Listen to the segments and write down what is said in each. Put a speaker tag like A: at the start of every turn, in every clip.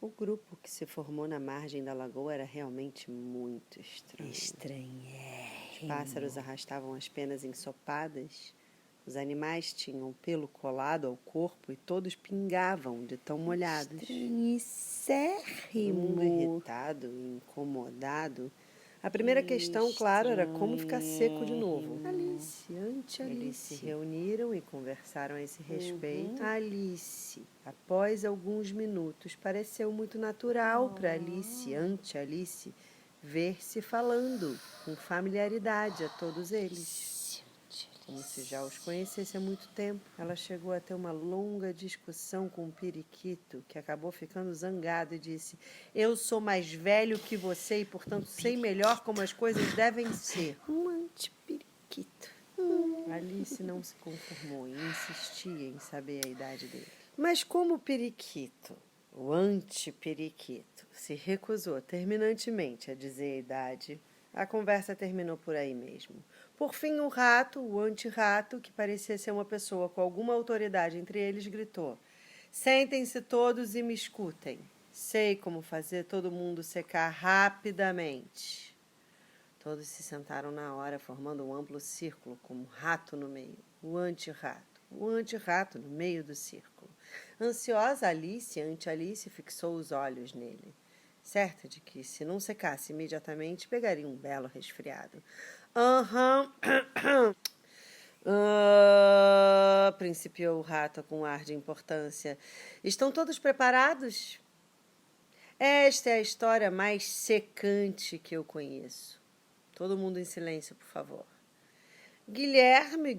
A: O grupo que se formou na margem da lagoa era realmente muito estranho.
B: Estranhérrimo.
A: Os pássaros arrastavam as penas ensopadas, os animais tinham pelo colado ao corpo e todos pingavam de tão molhados. Todo mundo irritado e incomodado. A primeira questão, claro, era como ficar seco de novo. Alice, Eles se reuniram e conversaram a esse respeito. Alice, após alguns minutos, pareceu muito natural para Alice, ver-se falando com familiaridade a todos eles. Como se já os conhecesse há muito tempo. Ela chegou a ter uma longa discussão com o periquito, que acabou ficando zangado e disse: eu sou mais velho que você e, portanto, sei melhor como as coisas devem ser.
B: Um antiperiquito.
A: Alice não se conformou e insistia em saber a idade dele. Mas como o periquito, o antiperiquito, se recusou terminantemente a dizer a idade, a conversa terminou por aí mesmo. Por fim, o rato, o anti-rato, que parecia ser uma pessoa com alguma autoridade entre eles, gritou: sentem-se todos e me escutem. Sei como fazer todo mundo secar rapidamente. Todos se sentaram na hora, formando um amplo círculo, com um rato no meio, o anti-rato no meio do círculo. Ansiosa, Anti-Alice fixou os olhos nele, certa de que, se não secasse imediatamente, pegaria um belo resfriado. Principiou o rato com ar de importância. Estão todos preparados? Esta é a história mais secante que eu conheço. Todo mundo em silêncio, por favor. Guilherme,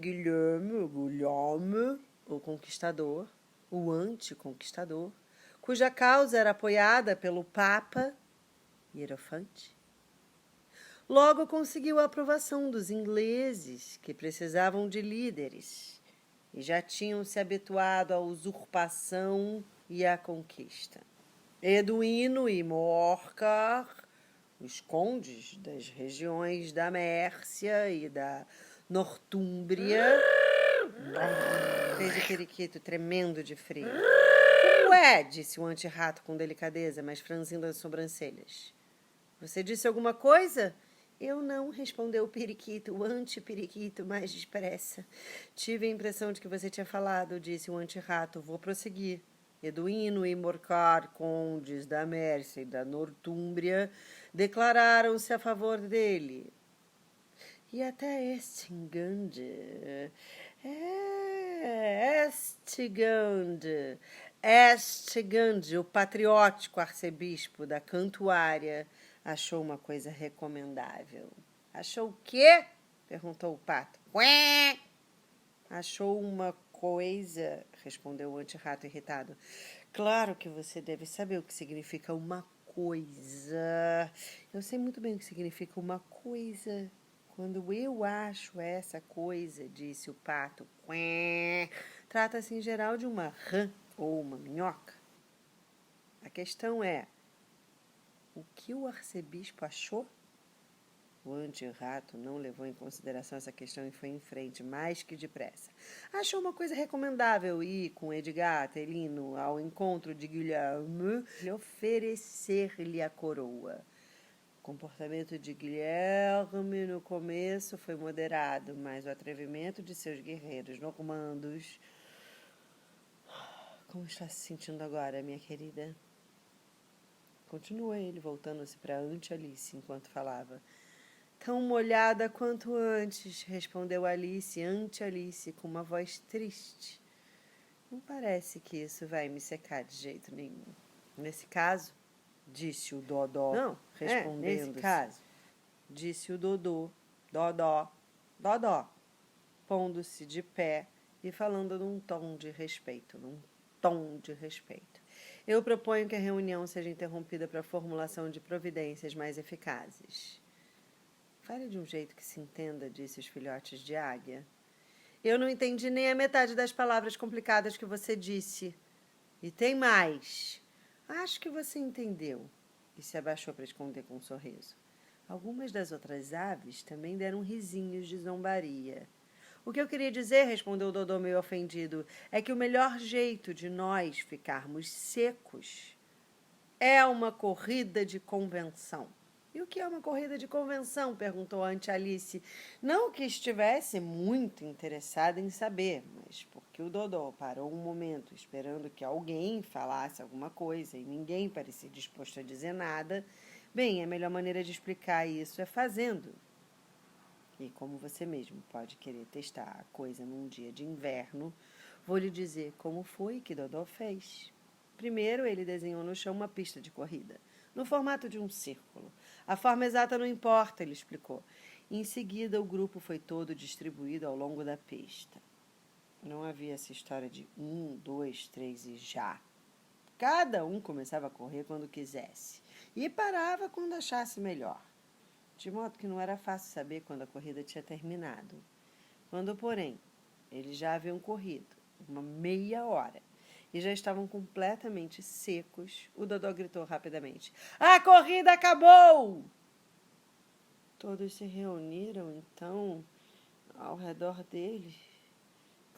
A: o conquistador, o anticonquistador, cuja causa era apoiada pelo Papa Hierofante, logo conseguiu a aprovação dos ingleses, que precisavam de líderes e já tinham se habituado à usurpação e à conquista. Eduíno e Morcar, os condes das regiões da Mércia e da Nortúmbria, fez o periquito tremendo de frio. Como é? Disse o anti-rato com delicadeza, mas franzindo as sobrancelhas. Você disse alguma coisa? Eu não, respondeu o periquito, o anti-periquito, mais depressa. Tive a impressão de que você tinha falado, disse o anti-rato. Vou prosseguir. Eduíno e Morcar, condes da Mércia e da Nortúmbria, declararam-se a favor dele. E até Estigande, o patriótico arcebispo da Cantuária, achou uma coisa recomendável. Achou o quê? Perguntou o pato. Ué! Achou uma coisa, respondeu o anti-rato irritado. Claro que você deve saber o que significa uma coisa. Eu sei muito bem o que significa uma coisa. Quando eu acho essa coisa, disse o pato, trata-se em geral de uma rã ou uma minhoca. A questão é, o que o arcebispo achou? O anti-rato não levou em consideração essa questão e foi em frente, mais que depressa. Achou uma coisa recomendável ir com Edgar Atelino ao encontro de Guilherme e oferecer-lhe a coroa. O comportamento de Guilherme no começo foi moderado, mas o atrevimento de seus guerreiros normandos... Como está se sentindo agora, minha querida? Continua ele, voltando-se para Anti-Alice enquanto falava. Tão molhada quanto antes, respondeu Anti-Alice, com uma voz triste. Não parece que isso vai me secar de jeito nenhum. Nesse caso, disse o Dodó. Não, respondendo-se. Nesse caso, disse o Dodô. Dodó, pondo-se de pé e falando num tom de respeito, Eu proponho que a reunião seja interrompida para a formulação de providências mais eficazes. Fale de um jeito que se entenda, disse os filhotes de águia. Eu não entendi nem a metade das palavras complicadas que você disse. E tem mais. Acho que você entendeu. E se abaixou para esconder com um sorriso. Algumas das outras aves também deram risinhos de zombaria. O que eu queria dizer, respondeu o Dodô meio ofendido, é que o melhor jeito de nós ficarmos secos É uma corrida de convenção. E o que é uma corrida de convenção? Perguntou a Tia Alice. Não que estivesse muito interessada em saber, mas porque o Dodô parou um momento esperando que alguém falasse alguma coisa e ninguém parecia disposto a dizer nada. Bem, a melhor maneira de explicar isso é fazendo. E como você mesmo pode querer testar a coisa num dia de inverno, vou lhe dizer como foi que Dodô fez. Primeiro, ele desenhou no chão uma pista de corrida, no formato de um círculo. A forma exata não importa, ele explicou. Em seguida, o grupo foi todo distribuído ao longo da pista. Não havia essa história de 1, 2, 3 e já. Cada um começava a correr quando quisesse e parava quando achasse melhor. De modo que não era fácil saber quando a corrida tinha terminado. Quando, porém, eles já haviam corrido uma meia hora e já estavam completamente secos, o Dodô gritou rapidamente: "A corrida acabou!" Todos se reuniram, então, ao redor dele,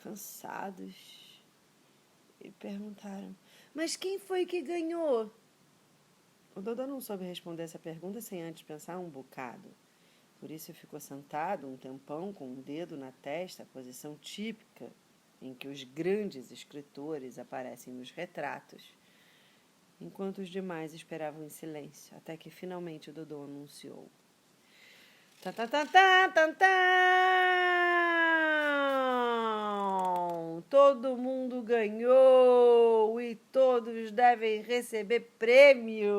A: cansados, e perguntaram: "Mas quem foi que ganhou?" O Dodô não soube responder essa pergunta sem antes pensar um bocado. Por isso ficou sentado um tempão com um dedo na testa, a posição típica em que os grandes escritores aparecem nos retratos, enquanto os demais esperavam em silêncio, até que finalmente o Dodô anunciou: "Tan, tan, tan, tan, tan, tan! Todo mundo ganhou e todos devem receber prêmios."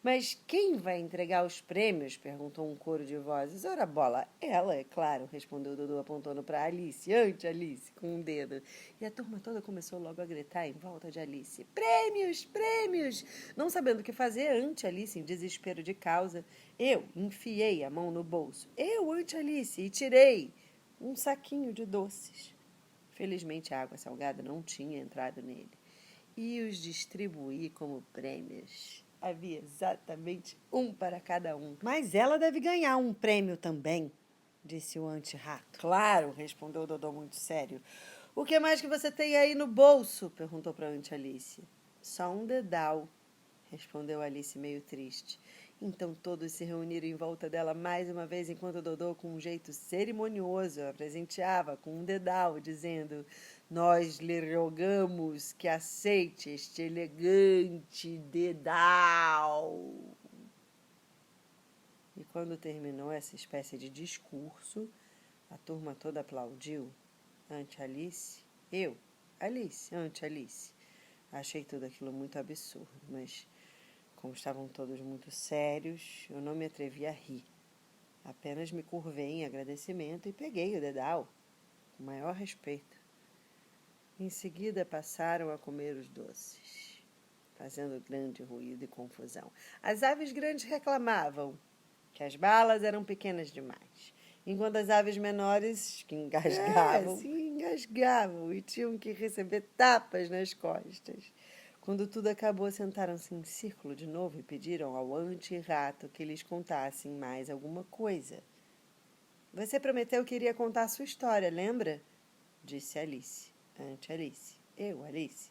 A: "Mas quem vai entregar os prêmios?" perguntou um coro de vozes. "Ora bola, ela, é claro", respondeu Dodô apontando para Alice, ante Alice, com um dedo. E a turma toda começou logo a gritar em volta de Alice: "Prêmios, prêmios!" Não sabendo o que fazer ante Alice, em desespero de causa, eu enfiei a mão no bolso, ante Alice, e tirei um saquinho de doces. Felizmente a água salgada não tinha entrado nele. E os distribuí como prêmios. Havia exatamente um para cada um. "Mas ela deve ganhar um prêmio também", disse o anti-rato. "Claro", respondeu o Dodô muito sério. "O que mais que você tem aí no bolso?" perguntou para a Ante Alice. "Só um dedal", respondeu Alice meio triste. Então todos se reuniram em volta dela mais uma vez, enquanto Dodô, com um jeito cerimonioso, a presenteava com um dedal, dizendo: "Nós lhe rogamos que aceite este elegante dedal." E quando terminou essa espécie de discurso, a turma toda aplaudiu. Ante Alice, Alice, ante Alice. Achei tudo aquilo muito absurdo, mas como estavam todos muito sérios, eu não me atrevi a rir. Apenas me curvei em agradecimento e peguei o dedal, com o maior respeito. Em seguida passaram a comer os doces, fazendo grande ruído e confusão. As aves grandes reclamavam que as balas eram pequenas demais, enquanto as aves menores, que engasgavam, engasgavam e tinham que receber tapas nas costas. Quando tudo acabou, sentaram-se em círculo de novo e pediram ao anti-rato que lhes contassem mais alguma coisa. "Você prometeu que iria contar a sua história, lembra?" disse Alice, ante Alice. Alice.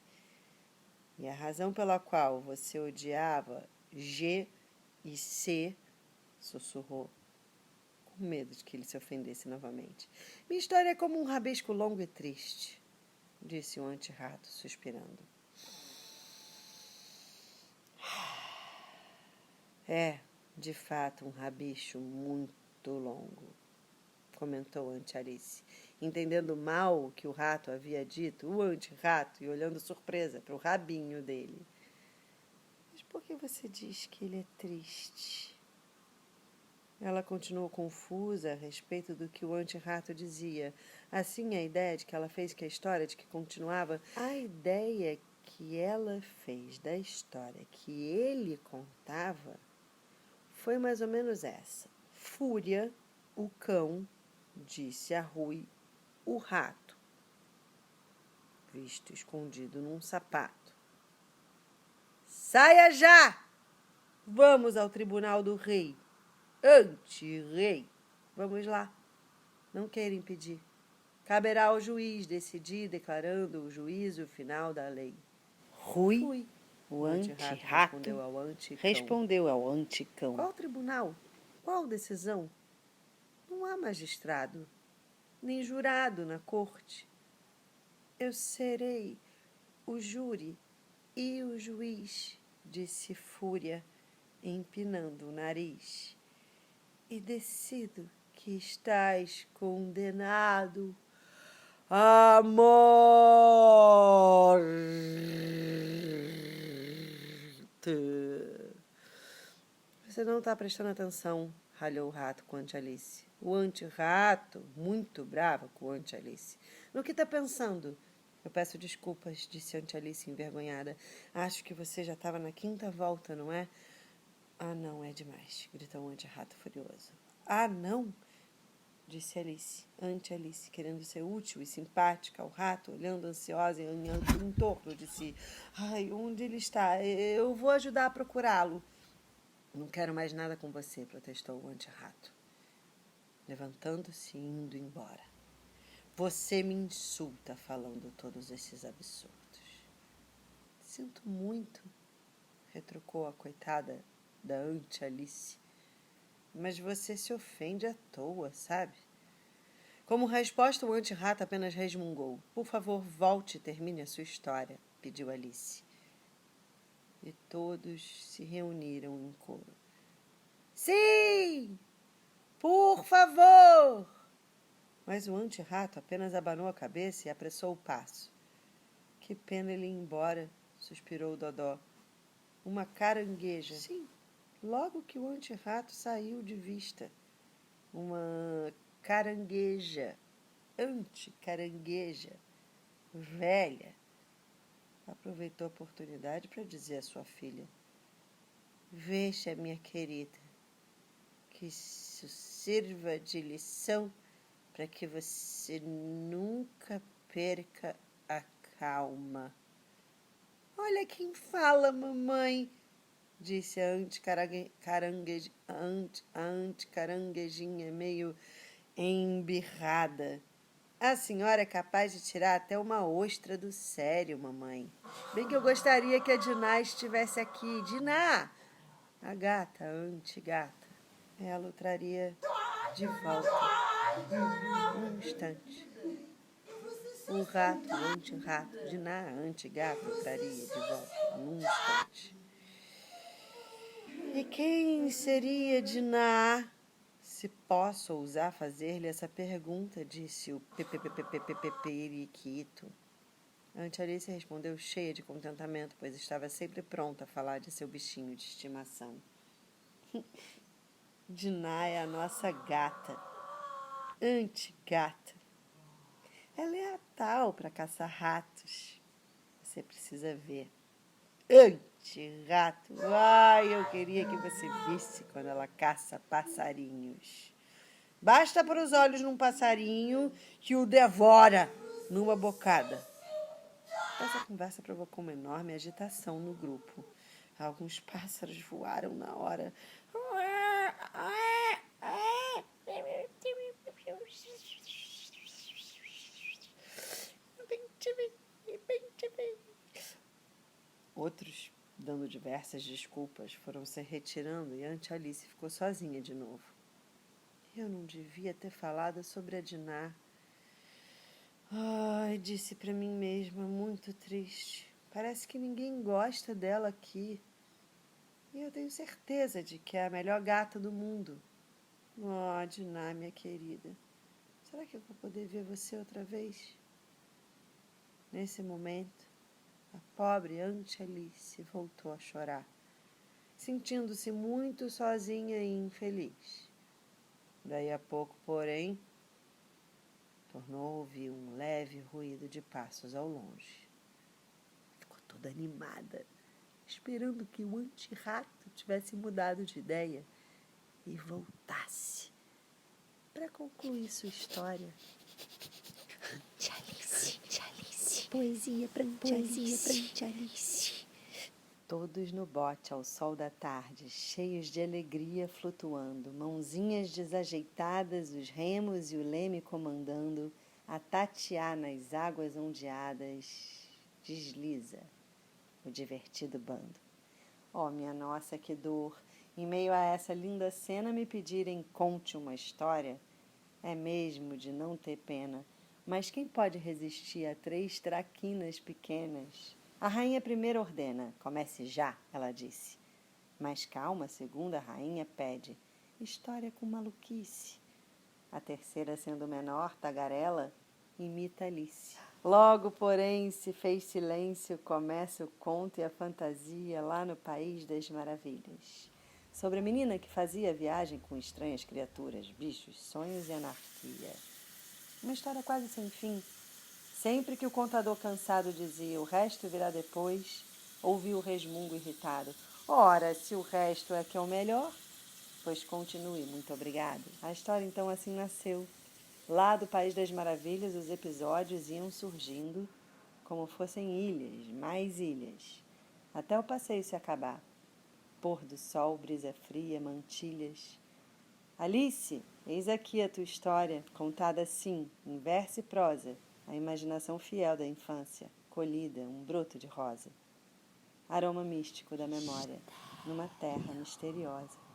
A: "E a razão pela qual você odiava G e C", sussurrou, com medo de que ele se ofendesse novamente. "Minha história é como um rabisco longo e triste", disse o anti-rato, suspirando. "É, de fato, um rabicho muito longo", comentou ante Alice, entendendo mal o que o rato havia dito, o anti-rato, e olhando surpresa para o rabinho dele. "Mas por que você diz que ele é triste?" Ela continuou confusa a respeito do que o anti-rato dizia. Assim, a ideia de que ela fez que a história de que continuava, a ideia que ela fez da história que ele contava foi mais ou menos essa. "Fúria, o cão, disse a Rui, o rato, visto escondido num sapato: Saia já! Vamos ao tribunal do rei. Ante-rei. Vamos lá. Não quero impedir. Caberá ao juiz decidir, declarando o juízo final da lei." Rui
B: O
A: antirrato
B: antirrato
A: respondeu ao anticão.
B: respondeu ao anticão.
A: Qual tribunal? Qual decisão? Não há magistrado, nem jurado na corte. Eu serei o júri e o juiz, disse Fúria, empinando o nariz. E decido que estás condenado à morte. Você não está prestando atenção, ralhou o rato com Anti-Alice. O anti-rato, muito bravo com Anti-Alice. No que está pensando? Eu peço desculpas, disse Anti-Alice envergonhada. Acho que você já estava na 5ª volta, não é? Ah, não, é demais, gritou o anti-rato furioso. Ah, não? Disse Alice, Anti-Alice, querendo ser útil e simpática ao rato, olhando ansiosa em torno de si. Ai, onde ele está? Eu vou ajudar a procurá-lo. Não quero mais nada com você, protestou o anti-rato, levantando-se e indo embora. Você me insulta falando todos esses absurdos. Sinto muito, retrucou a coitada da Anti-Alice. Mas você se ofende à toa, sabe? Como resposta, o anti-rato apenas resmungou. Por favor, volte e termine a sua história, pediu Alice. E todos se reuniram em coro. Sim! Por favor! Mas o anti-rato apenas abanou a cabeça e apressou o passo. Que pena ele ir embora, suspirou o Dodó. Uma carangueja. Sim, logo que o anti-rato saiu de vista. Uma carangueja, anti-carangueja, velha, aproveitou a oportunidade para dizer à sua filha: Veja, minha querida, que isso sirva de lição para que você nunca perca a calma. Olha quem fala, mamãe, disse a anticaranguejinha meio embirrada. A senhora é capaz de tirar até uma ostra do sério, mamãe. Bem que eu gostaria que a Diná estivesse aqui. Diná! A gata, a antigata. Ela o traria de volta. Num instante. O rato, o anti-rato, Diná, a antigata, o traria de volta. Num instante. E quem seria Diná? Se posso ousar fazer-lhe essa pergunta, disse o periquito. Anti-Alice respondeu cheia de contentamento, pois estava sempre pronta a falar de seu bichinho de estimação. Diná é a nossa gata, anti-gata. Ela é a tal para caçar ratos. Você precisa ver. Anti-rato. Ai, eu queria que você visse quando ela caça passarinhos. Basta pôr os olhos num passarinho que o devora numa bocada. Essa conversa provocou uma enorme agitação no grupo. Alguns pássaros voaram na hora. Outros, dando diversas desculpas, foram se retirando e Anti-Alice ficou sozinha de novo. Eu não devia ter falado sobre a Diná. Ai, disse para mim mesma, muito triste. Parece que ninguém gosta dela aqui. E eu tenho certeza de que é a melhor gata do mundo. Oh, Diná, minha querida. Será que eu vou poder ver você outra vez? Nesse momento, a pobre Anti-Alice voltou a chorar, sentindo-se muito sozinha e infeliz. Daí a pouco, porém, tornou a ouvir um leve ruído de passos ao longe. Ficou toda animada, esperando que o anti-rato tivesse mudado de ideia e voltasse para concluir sua história.
B: Anti-Alice, poesia pra Anti-Alice.
A: Todos no bote ao sol da tarde, cheios de alegria flutuando, mãozinhas desajeitadas, os remos e o leme comandando, a tatear nas águas ondeadas, desliza, o divertido bando. Oh, minha nossa, que dor! Em meio a essa linda cena me pedirem conte uma história? É mesmo de não ter pena. Mas quem pode resistir a 3 traquinas pequenas? A rainha primeiro ordena. Comece já, ela disse. Mas calma, a segunda rainha pede. História com maluquice. A terceira, sendo menor, tagarela, imita Alice. Logo, porém, se fez silêncio, começa o conto e a fantasia lá no País das Maravilhas. Sobre a menina que fazia viagem com estranhas criaturas, bichos, sonhos e anarquia. Uma história quase sem fim. Sempre que o contador cansado dizia o resto virá depois, ouvia o resmungo irritado. Ora, se o resto é que é o melhor, pois continue, muito obrigado. A história então assim nasceu. Lá do País das Maravilhas, os episódios iam surgindo como fossem ilhas, mais ilhas, até o passeio se acabar. Pôr do sol, brisa fria, mantilhas. Alice, eis aqui a tua história, contada assim, em verso e prosa, a imaginação fiel da infância, colhida, um broto de rosa. Aroma místico da memória, numa terra misteriosa.